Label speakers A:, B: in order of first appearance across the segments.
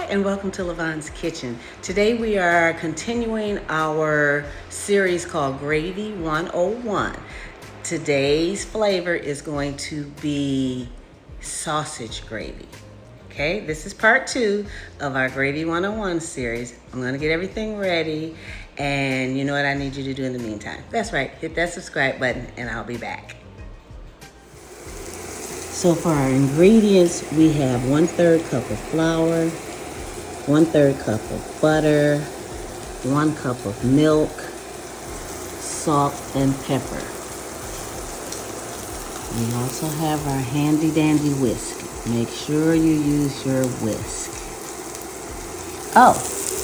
A: and welcome to Lavonne's Kitchen. Today we are continuing our series called Gravy 101. Today's flavor is going to be sausage gravy. Okay, this is part 2 of our Gravy 101 series. I'm going to get everything ready, and you know what I need you to do in the meantime? That's right, hit that subscribe button and I'll be back. So for our ingredients, we have 1/3 cup of flour, 1/3 cup of butter, 1 cup of milk, salt and pepper. We also have our handy dandy whisk. Make sure you use your whisk. Oh,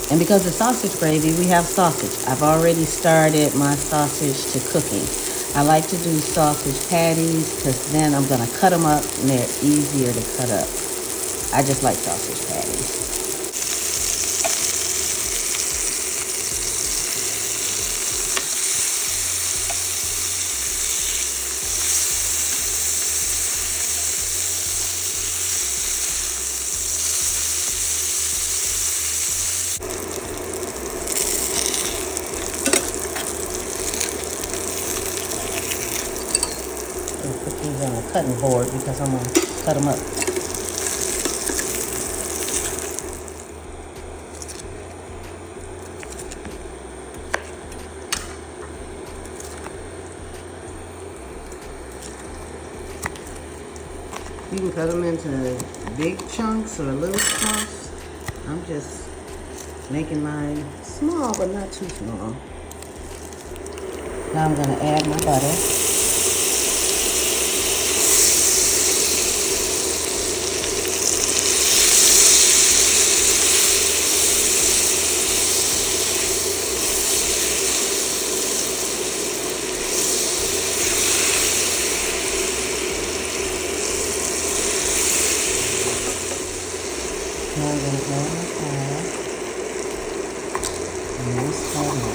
A: and because it's sausage gravy, we have sausage. I've already started my sausage to cooking. I like to do sausage patties because then I'm gonna cut them up and they're easier to cut up. I just like sausage patties. I'll put these on the cutting board because I'm gonna cut them up. You can cut them into big chunks or little chunks. I'm just making mine small, but not too small. Now I'm gonna add my butter. Now I'm going to add my flour and this butter.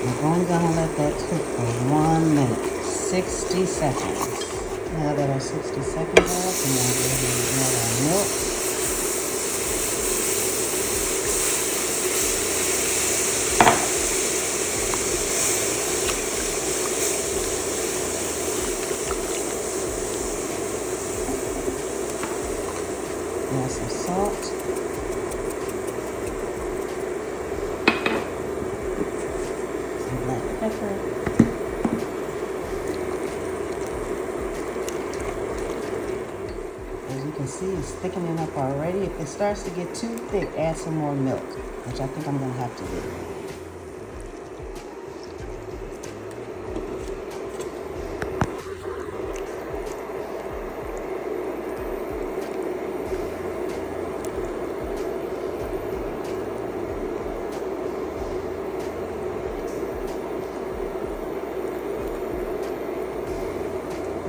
A: I'm only going to let that cook for 1 minute, 60 seconds. Now that our 60 seconds are up, I'm going to go ahead and add our milk. Add some salt. Some black pepper. As you can see, it's thickening up already. If it starts to get too thick, add some more milk, which I think I'm going to have to do.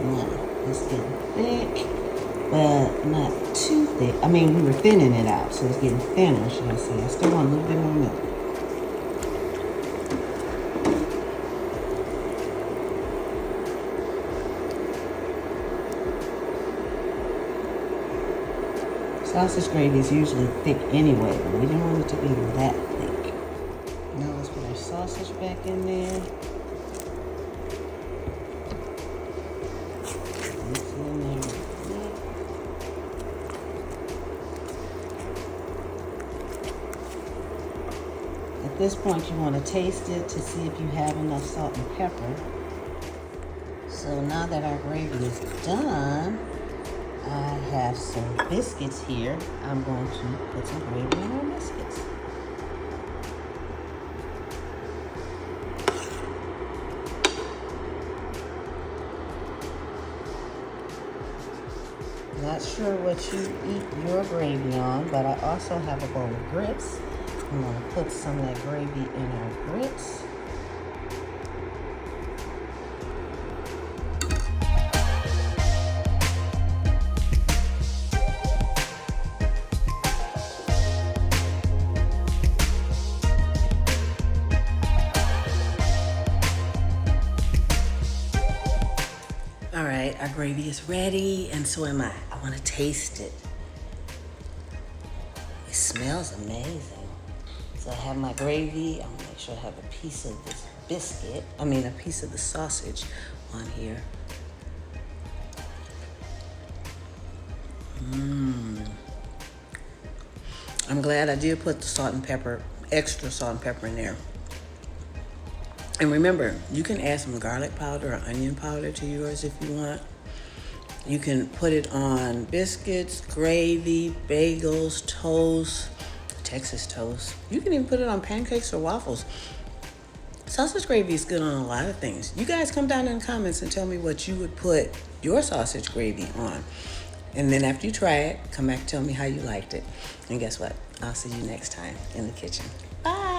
A: Now, it's getting thick, but not too thick. I mean, we were thinning it out, so it's getting thinner, should I say. I still want a little bit more milk. Sausage gravy is usually thick anyway, but we didn't want it to be that thick. Now let's put our sausage back in there. At this point, you want to taste it to see if you have enough salt and pepper. So now that our gravy is done, I have some biscuits here. I'm going to put some gravy in our biscuits. Not sure what you eat your gravy on, but I also have a bowl of grits. I'm going to put some of that gravy in our grits. All right, our gravy is ready, and so am I. I want to taste it. It smells amazing. So I have my gravy. I'm gonna make sure I have a piece of this a piece of the sausage on here. I'm glad I did put the salt and pepper, extra salt and pepper in there. And remember, you can add some garlic powder or onion powder to yours if you want. You can put it on biscuits, gravy, bagels, toast, Texas toast. You can even put it on pancakes or waffles. Sausage gravy is good on a lot of things. You guys come down in the comments and tell me what you would put your sausage gravy on. And then after you try it, come back and tell me how you liked it. And guess what? I'll see you next time in the kitchen. Bye.